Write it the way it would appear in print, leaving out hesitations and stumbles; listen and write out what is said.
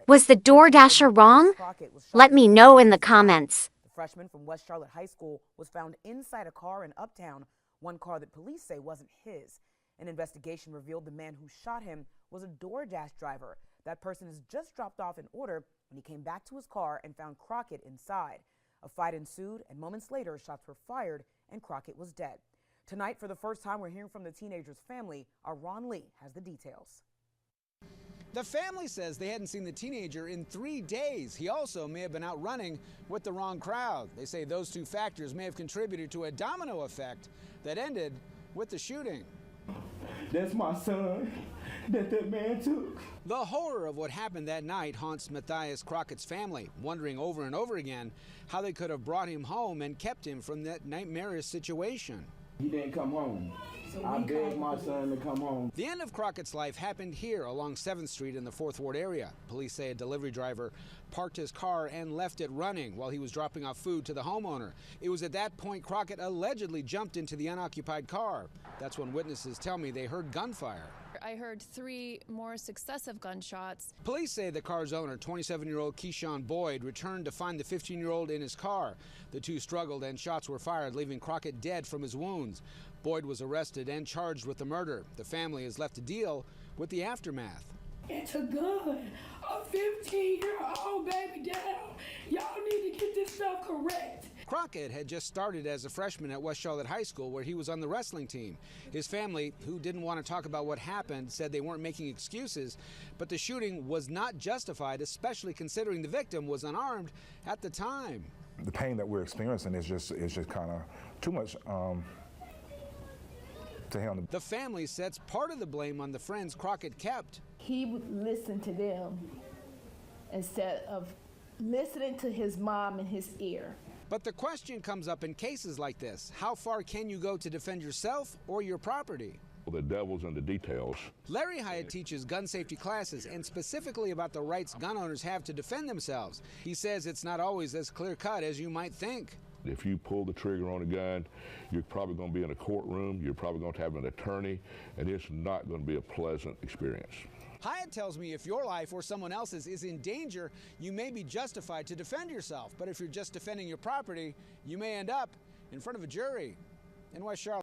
Was the DoorDasher wrong? Let me know in the comments. The freshman from West Charlotte High School was found inside a car in Uptown, one car that police say wasn't his. An investigation revealed the man who shot him was a DoorDash driver. That person is just dropped off an order when he came back to his car and found Crockett inside. A fight ensued, and moments later, shots were fired and Crockett was dead. Tonight, for the first time, we're hearing from the teenager's family. Our Ron Lee has the details. The family says they hadn't seen the teenager in 3 days. He also may have been out running with the wrong crowd. They say those two factors may have contributed to a domino effect that ended with the shooting. That's my son that man took. The horror of what happened that night haunts Matthias Crockett's family, wondering over and over again how they could have brought him home and kept him from that nightmarish situation. He didn't come home. I begged my son to come home. The end of Crockett's life happened here along 7th Street in the 4th Ward area. Police say a delivery driver parked his car and left it running while he was dropping off food to the homeowner. It was at that point Crockett allegedly jumped into the unoccupied car. That's when witnesses tell me they heard gunfire. I heard 3 more successive gunshots. Police say the car's owner, 27-year-old Keyshawn Boyd, returned to find the 15-year-old in his car. The two struggled and shots were fired, leaving Crockett dead from his wounds. Boyd was arrested and charged with the murder. The family is left to deal with the aftermath. It's a gun. A 15-year-old baby down. Y'all need to get this stuff correct. Crockett had just started as a freshman at West Charlotte High School, where he was on the wrestling team. His family, who didn't want to talk about what happened, said they weren't making excuses, but the shooting was not justified, especially considering the victim was unarmed at the time. The pain that we're experiencing is just kind of too much to handle. The family sets part of the blame on the friends Crockett kept. He would listen to them instead of listening to his mom in his ear. But the question comes up in cases like this: how far can you go to defend yourself or your property? The devil's in the details. Larry Hyatt teaches gun safety classes, and specifically about the rights gun owners have to defend themselves. He says it's not always as clear-cut as you might think. If you pull the trigger on a gun, you're probably going to be in a courtroom, you're probably going to have an attorney, and it's not going to be a pleasant experience. Hyatt tells me if your life or someone else's is in danger, you may be justified to defend yourself. But if you're just defending your property, you may end up in front of a jury. In West Charlotte.